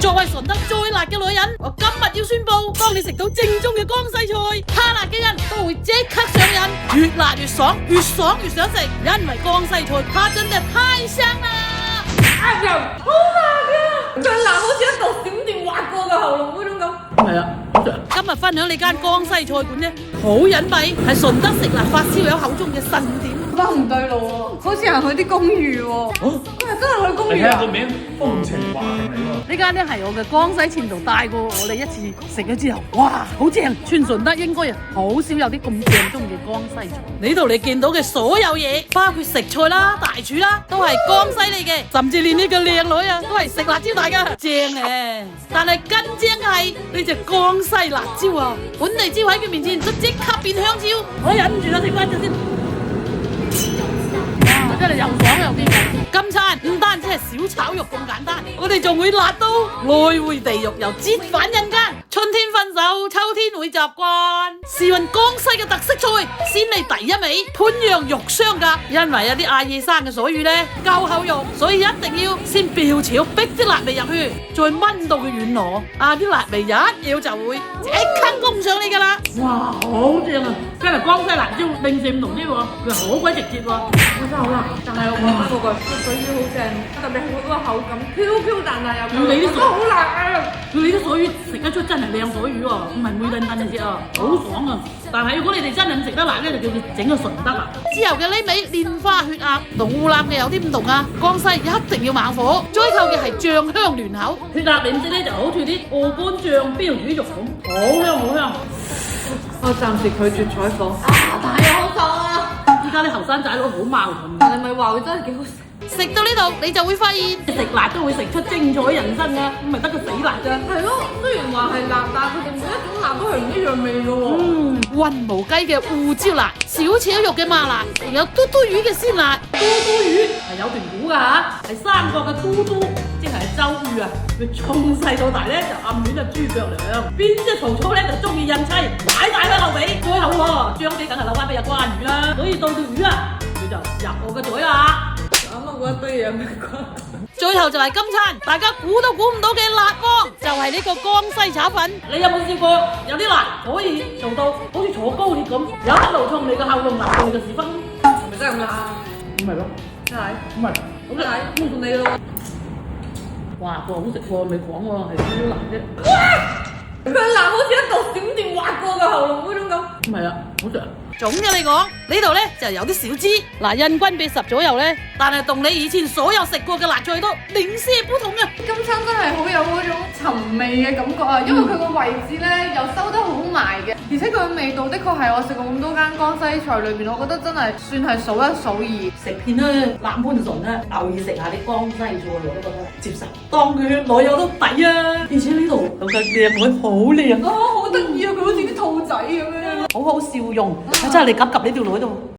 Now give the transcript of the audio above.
作為順德最辣嘅女人，我今日要宣布，當你食到正宗嘅江西菜，怕辣嘅人都會即刻上癮，越辣越爽，越爽越想食，因為江西菜它真的太香啦！好辣㗎，佢辣好似一道閃電劃過個喉嚨嗰種咁。係啊，今日分享你間江西菜館呢，好隱蔽，係順德食辣發燒友口中嘅神點。覺得唔對路喎，好似係去啲公寓喎。佢係真係去公寓啊！你睇下個名風情華庭嚟喎。呢間呢係我嘅江西前度帶過我哋一次食咗之後，哇，好正！全順德應該啊好少有啲咁正宗嘅江西菜。呢度你見到嘅所有嘢，包括食材啦、大廚啦，都係江西嚟嘅，甚至連呢個靚女啊都係食辣椒大㗎，正嘅。但係更正嘅係呢隻江西辣椒啊，本地椒喺佢面前都即刻變香蕉。我忍唔住啦，食翻隻先。真係又爽又堅。今餐唔單止係小炒肉咁簡單，我哋仲會辣到來回地獄又折返人間。春天分手，秋天會習慣。試勻江西嘅特色菜，先嚟第一味潘陽肉雙甲。因為有啲阿爺生嘅水魚呢夠厚肉，所以一定要先爆炒逼啲辣味入去，再炆到佢軟糯。啲辣味一咬就會即刻攻上你㗎啦！哇，好正啊！真係江西辣椒零舍唔同啲喎，佢好鬼直接喎。我真係好辣，但係我覺得個水魚好正，特別係佢嗰個口感 Q 彈彈又你啲水好辣啊！你啲水魚食得出真係靚水魚喎，唔係梅燉燉嘅啫啊，好爽啊！但係如果你哋真係唔食得辣咧，就叫佢整個順德辣。之後嘅呢味蓮花血鴨同湖南嘅有啲唔同啊，江西一定要猛火，追求嘅係醬香嫩口。血鴨你唔知咧就好似啲澳門醬標魚肉咁，好香好香。我暫時拒絕採訪。但係好爽啊！依家啲後生仔佬好矛盾。你咪話佢真係幾好食。食到呢度你就會發現，食辣都會食出精彩人生啊！唔係得個死辣啫。係咯，雖然話係辣，但係佢哋每一種辣都係唔一樣味嘅喎。雲毛雞嘅胡椒辣，小炒肉嘅麻辣，仲有嘟嘟魚嘅鮮辣。嘟嘟魚係有段古㗎嚇，係三國嘅都督，即係周瑜啊！佢從細到大咧就暗戀啊諸葛亮，邊知曹操咧就中意孕妻，擺大翻劉備，最後喎張飛梗係留翻俾阿關羽啦。所以到條魚啊，佢就入我嘅嘴啦。啱啱嗰一堆嘢有咩關？最後就係今餐，大家估都估唔到嘅辣幫，就係呢個江西炒粉。你有冇試過有啲辣可以做到好似坐高鐵咁，一路從你個喉嚨辣到你個屎忽？係咪真係咁辣？唔係咯，真係。唔係，咁就係恭喜你咯。哇，個好食喎，未講喎，係超辣啫。佢辣好似一道閃電劃過個喉嚨嗰種咁。唔係啊，好食啊！總嘅嚟講，呢度呢就有啲小資，嗱人均比10左右呢，但係同你以前所有食過嘅辣菜都零舍不同啊！今餐真係好有嗰種尋味嘅感覺啊，因為佢個位置呢又收得好埋嘅，而且佢嘅味道的確係我食過咁多間江西菜裏邊，我覺得真係算係數一數二。食遍咧南番順咧，偶爾食下啲江西菜我都覺得接受，當佢女友都抵啊！而且呢度有個靚女好靚，好得意啊！佢好似啲兔仔咁樣。好好笑容，真係你及呢條女度。